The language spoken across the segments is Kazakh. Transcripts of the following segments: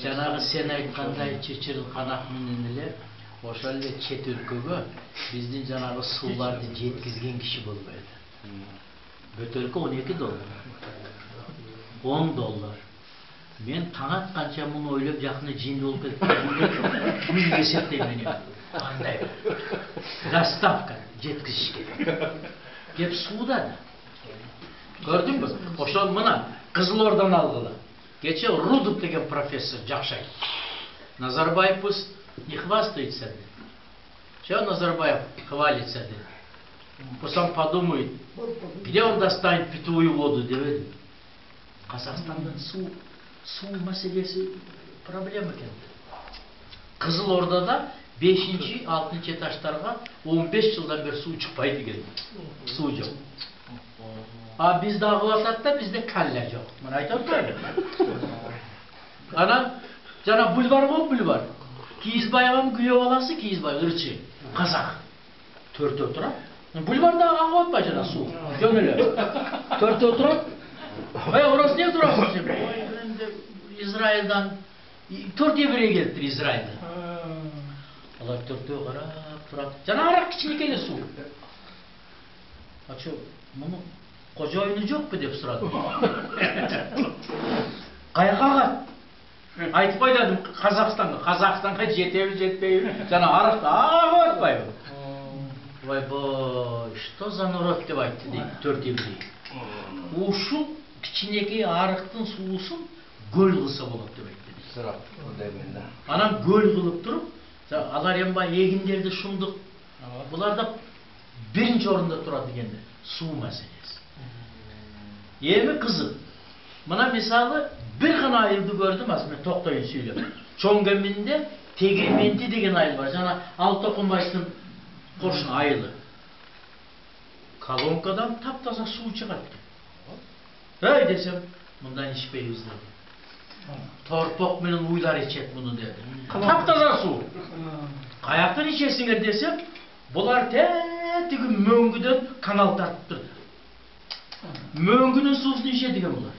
Жанагы сен айткандай Чечил канак менен эле ошол эле чет өлкөгө биздин жанагы сууларды жеткизген киши болбойт. Бөтөлкө $12. $10. Мен таң атканча муну ойлоп жакында жин болуп кетип күн эсептейм. Андай доставка жеткизиш керек. Кеп сууда. Көрдүңбү? Ошол мына Кызылордан алгыла. Кече Рудов деген профессор жакшайт. Назарбаев пусть не хвастается. Чего Назарбаев хвалится? Пусть он подумает, где он достанет питьевую воду, деп. Казакстандын суу маселеси проблема экен. Кызылордада 5-6 этаждарга 15 жылдан бери суу чыкпайт деген. Суу жок. А bizde ağıvat da bizde kelle yok. Bana ayıp öyle. Ana, cana bulvar mı bulvar? Kiyizbay'ın güye olası Kiyizbay, ırçı, Kazak. Törte oturan. Bulvarda ağıvat var cana su. Gönüllü. Törte oturan. Vay orası niye duramaz? İsrail'den, törteye bire geldi İsrail'den. Allah törteye karab duran. Cana arak kiçilikeli su. Açıyor. Bunu koca oyunu yok mu deyip suradı. Kayakağa aytıp oynadım Kazakistan'a жетеби жетпейби жана аракта атпайбы. Ой бой, что за народ деп айтты дейт төртеуи. Ушул кичинекей арыктын суусун көл кылса болот деп айтты дейт. Сурап деймин. Анан көл кылып туруп, алар эмбай эгиндерди шумдук. Буларда биринчи орунда турат дегенде суу маселеси. Эми кызык. Мына мисалы bir гана айылды көрдүм, аз мен токтойын сүйлөп. Чоңгеминде Тегирменти деген айыл бар. Жана Алтокумбайдын кошуна айылы. Колонкадан таптаза суу чыгат. Эй десем, мындан ичпейбиз деди. Торпок менен уйлар ичет муну деди. Таптаза суу. Каяктан ичесиңер десем, булар тетиги мөңгүдөн канал тартып турду. Мөңгүнүн суусун ичет деген булар.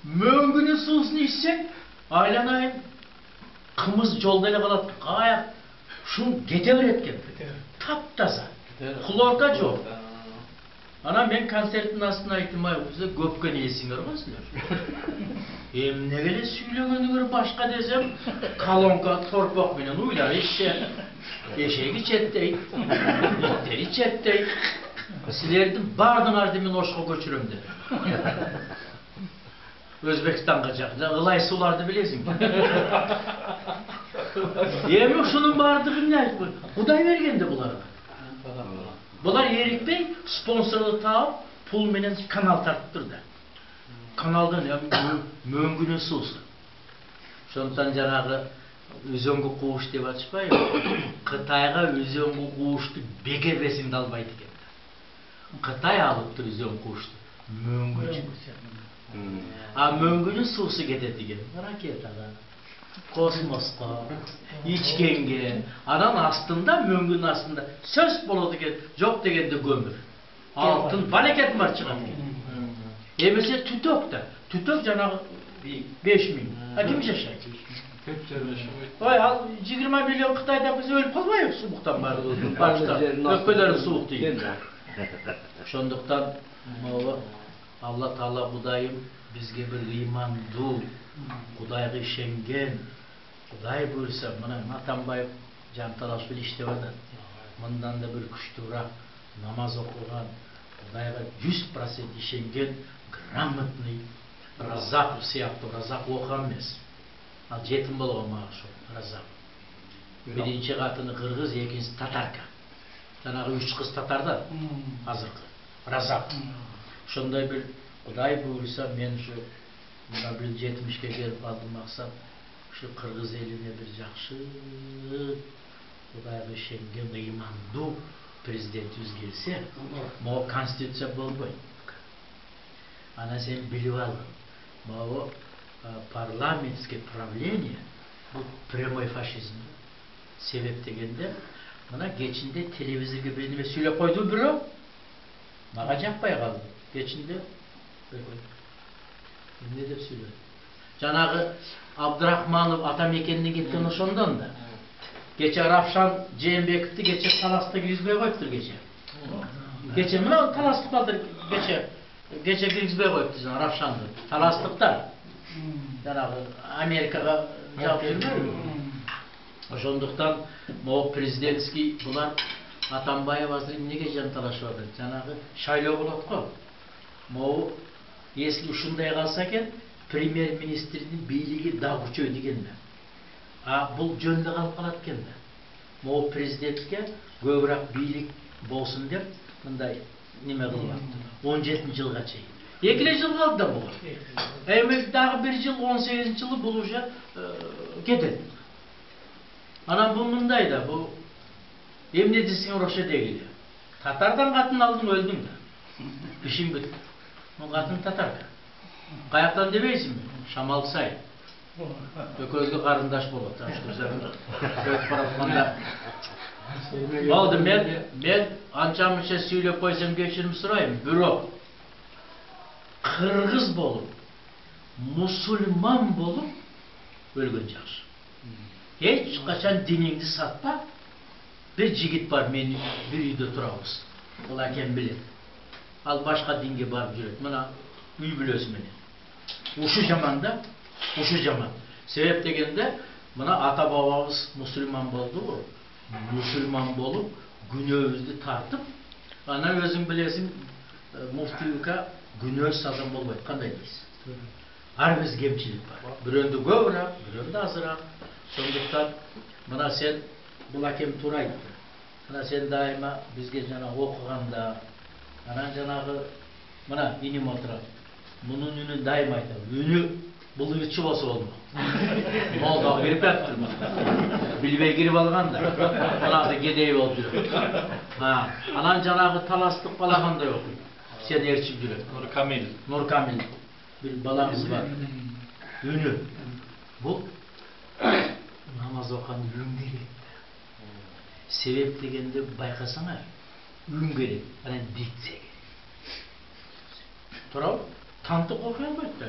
Мөңгүнүн суусун ичсек, айланайын кымыз жолдо эле калат. Каяк ушун кете берет экен. Таптаза. Хлорка жок. Ана мен концерттин астына айттым, бизде көпкөн эсиңер го силер. Эмнеге эле сүйлөгөнүңөр башка десем, колонка торпок менен уйлар ичсе, эшеги ичеттей, иттер ичеттей. Силердин бардыңарды мен Ошко көчүрөм деп. Өзбекстанга жакта ылай сууларды билесиң. Эми ушунун бардыгын айтпай, Кудай бергенде буларга. Булар эрикпей спонсорлу таап, пул менен канал тартып турду. Каналдан мөңгүнүн суусу. Ошондон жанагы өзөнгө кууш деп атышпайбы? Кытайга өзөнгө куушту бекербесиңди албайт экен. Кытай алып тур өзөн куушту. Мөңгү. А мөңгүнүн суусу кетет экен. Ракетага, космоско, ичкенге. Анан астында, мөңгүнүн астында сөз болот экен, жок дегенде көмүр. Алтын балекет бар чыгат экен. Эмесе түтөк да. Түтөк жанагы 5000. А ким жашайт? Ой, ал 20 миллион Кытайда биз өлүп калбайбыз сууктан башка. Өкпөлөрү суук дейт. Ошондуктан Алла Таала Кудайым бизге бир ыймандуу, Кудайга ишенген, Кудай буйрса, мына Атамбаев жанталашып иштеп атат. Мындан да бир күчтүүрөөк намаз окуган, Кудайга 100% ишенген, грамотный Разак сыяктуу Разак окуган эмес. Ал жетим болгон мага ошо Разак. Биринчи катыны кыргыз, экинчиси татарка. Жанагы 3 кыз татардан азыркы Разак. Ошондой бир Кудай буйрса, мен ушу мына бир 70ке келип калдым максат, ушу кыргыз элине бир жакшы Кудайга ишенген ыймандуу президентибиз келсе, могу конституция болбойт. Ана сен билип ал, могу парламентский правление бул прямой фашизм. Себеп дегенде, мына кечинде телевизорге бир неме сүйлөп койду бирөө, мага жакпай калды. Кечинде эмне деп сүйлөдү? Жанагы Абдрахманов Атамекеніне кеткен ошондон да. Geçe Ravşan Cembekov'ti, geçe Talas'ta Grizbe'ye koyuptur geçe. Geçe mına Talas'ta kaldır geçe Grizbe'ye koyuptur canım Ravşan'dı. Talas'lıkta. Janagı Amerika'ga cevap vermiyor mu? Oşonduktan o prezidentski bular Atambayev hazırı ne geçen talaşıyordu? Janagı şaylıyor bulatko. Mo если ушундай калса экен, премьер-министрдин бийлиги да күчөйт экен да. Бұл жөнді қалып қалады екен да. Могу президентке көбірек бийлик болсын деп мындай неме кылып 17 жылга чейин. 2 жыл қалды да бұл. Эми дагы 1 жыл 18 жылы бұл уже кетет. Анан бұл мындай да, бұл эмне десең ошо дегиле. Татардан катын алдың өлдүң да. Ишин бүт. Бұл катын татар. Каяктан дебейсиңби? Шамалсай. Көзгө карындаш болот. Өтүп баратканда. Болду, мен анча-мынча сүйлөп койсом кечирим сурайм. Бирок кыргыз болуп, мусулман болуп өлгөн жакшы. Эч качан диниңди сатпа. Bir жигит бар, мен бир үйдө турабыз. Ал акем билет. Ал башка динге барып жүрөт. Мына үй бүлөсү менен. Ушу жаманда, ушу жаман. Себеп дегенде, мына ата бабабыз мусулман болду го. Мусулман болуп, күнөөбүздү тартып, анан өзүң билесиң, муфтиюка күнөөсүз адам болбойт. Кандай дейсиң? Ар бир кемчилик бар. Бирөөндө көбүрөөк, бирөөндө азыраак. Сондуктан мына сен бул акем туура айтты. Мына сен дайыма бизге жана окуганда, анан жанагы мына иним отурат. Мунун үнүн дайыма айтам. Үнү бул ичи болсо болмок. Молдого кирип жатыр. Билбей кирип алган да. Мынады кедей болуп жүрөт. Анан жанагы таластык бала кандай окуйт? Сен ээрчип жүрөт. Нуркамил. Бир балаңыз бар. Үнү. Бул намаз окуганда үн керек. Себеп дегенде байкасаңар, үн керек, анан дикция керек. Туурабы? Тантык окуй албайт да.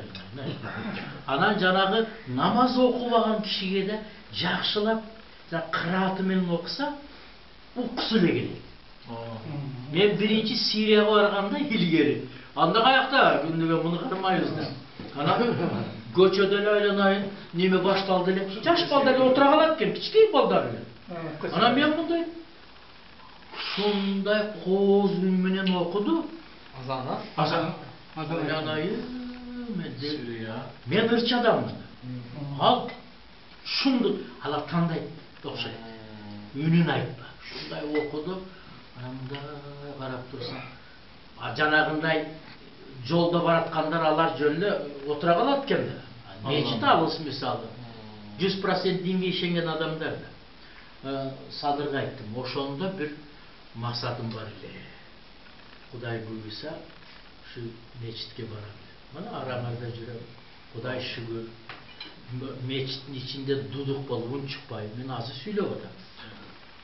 Анан жанагы намаз окубаган кишиге да жакшылап, кырааты менен окуса, уккусу эле келет. Мен биринчи Сирияга барганда илгери. Анда каякта күндүгө муну кармайбыз да. Анан көчөдө эле айланайын, неме башталды эле. Жаш балдар эле отура калат экен, кичкей балдар эле. Анан мен мындай ушундай кооз үн менен окуду. Азан. Мен ырчы адаммын. Ал шундук алар тандайт окшойт. Үнүн айтпа. Шундай окуду, анда карап турсаң, жанагындай жолдо бараткандар алар жөнүндө отура калат экен да. Мечит алыс мисалы. 100% динге ишенген адамдар да. Садырга айттым, ошондо бир максатым бар эле. Кудай буйруса, şu meçitke barам. Mana aramlarda жүрөм. Кудай шүгүр. Meçitin içinde duduk bol, un çıkpay. Men azı süylöp atam.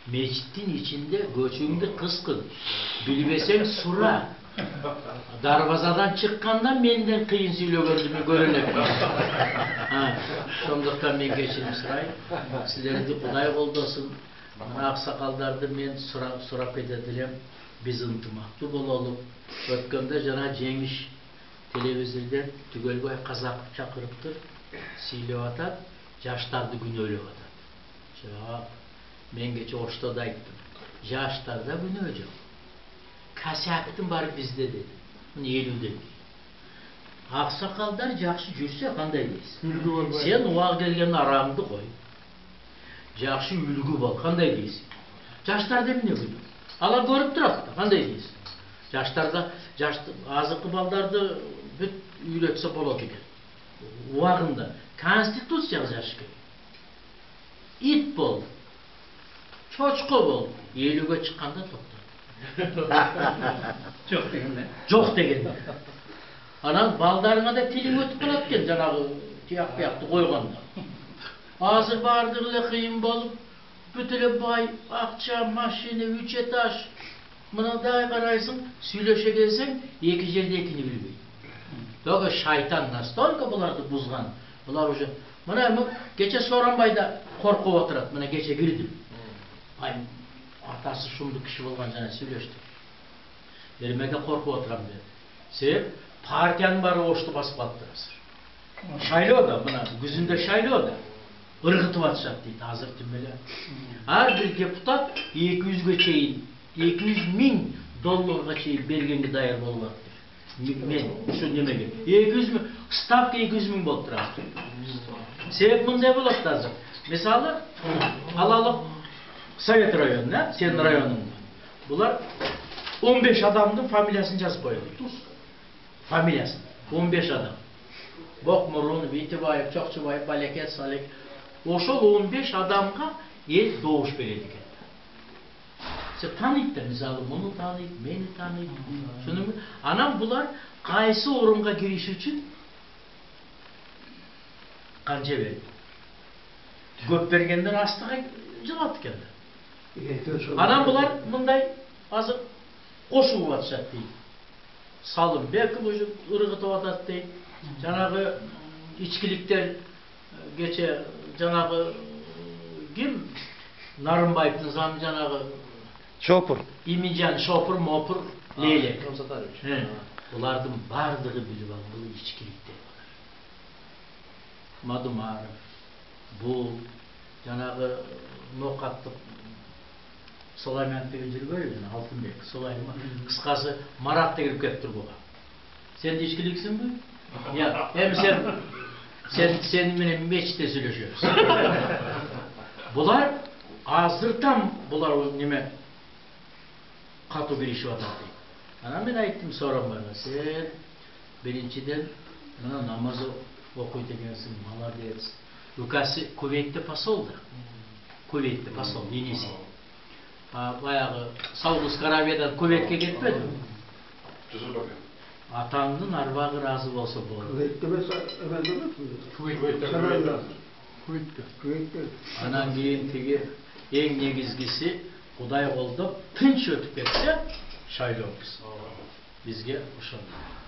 Meçitin içinde göçüңdü kıskın. Bilbesең sura. Darvazadan çıkkanda menden kıyın süylөгөндү көрөнөк. Şonduktan men kechirim surayım. Sizlerdi Кудай колдосун. Аксакалдарды мен сурап кетет Biz ынтымактуу бололу. Өткөндө жана жеңиш телевизорден Түгөлбай Казаков чакырыптыр, сүйлөп атат, жаштарды күнөөлөп атат. Мен кече Ошто да айттым. Жаштарда күнөө жок. Касиаттын баары бизде деди. Мына 50-ден. Аксакалдар жакшы жүрсө кандай дейсиң? Сен убак келген араңды кой. Жакшы үлгү бол, кандай дейсиң? Жаштарда эмне күнөө? Алар көрүп турат да, кандай дейсиң? Жаштарда, азыркы балдарды бүт үйлөтсө болот экен. Убагында конституция жазыш керек. Ит бол, чочко бол, 50-ге чыкканда токтот. Жок дегенде. Жок дегенде. Анан балдарыңа да тилиң өтүп калат экен, жанагы тияк биякты койгондо. Азыр баардыгы эле кыйын болуп, бүт эле бай, акча, машина, 3 этаж. Мындай карайсың, сүйлөшө келсең, эки жерде экини билбейт. Дагы шайтан настолько буларды бузган. Bular уже mana kecha So'ronbayda qo'rqib o'tiradi. Mana kecha kirdim. Ay atası şumdu kişi bo'lgan jana söyleshdi. Nimaga qo'rqib o'tiraman dedi. Sebep partiyanın bari o'shni bosib qolibdirasiz. Shayloda, mana Guzunda shayloda ırgıtып atışat deydi hazır tümele. Her bir deputat 200 ga çeyin, 200 ming dollarga çeyin bergenге dayar bolupattır. Men şu nemege 200 ming stavka 200 ming bolup turadi. Sebep mындай bolot hazır. Misалы Alalık Sovet rayonuna, senin rayonunda. Bular 15 adamın familiyasını yazıp koyuyor. Familiyasını. 15 adam. Bokmurun, Bitibayev, Çokçubayev, Baleket, Salek. Oşol 15 adamga el doğuş beredi eкен. Sen tanıyıp da misалы bunu tanıyıp, meni tanıyıp. Şunun anam bular qaysı orunga giriş için kanca verdi. Göp bergenden astığa жылат eкен. Anam bular mınday azı koşup atışat deydi. Salım belki bu ırgıtып atat deydi. Janagı içkilikler geçe janagı kim Narımbayev'in zamı janagı Şopur. İmican, şopur, mopur, leylek. Bulardan bardığı bilip al, bu içkilikler var. Madumarov, bu janagı Nokatlık Sulayman деген жүргөй, Алтынбек, Sulayman. Кыскасы Марат да кирип кетиптир буга. Sen de içkiliksin bu? Ya hem sen менен мечте сүйлөшөбүз. Bular азыртам bular неме катуу киришип атат дейт. Анан мен айттым Сооронбайга, sen биринчиден мына намаз окуйт экенсиң, молодец. Укасы Кувейтте посол да. Кувейтте посол, енеси. Баягы Саудовская Аравиядан Кувейтке кетпеди. Атаңдын арбагы разы болсо болот. Кувейтте. Анан кийин тиги эң негизгиси Кудай колдоп тынч өтүп кетсе шайлообуз. Бизге ошондой.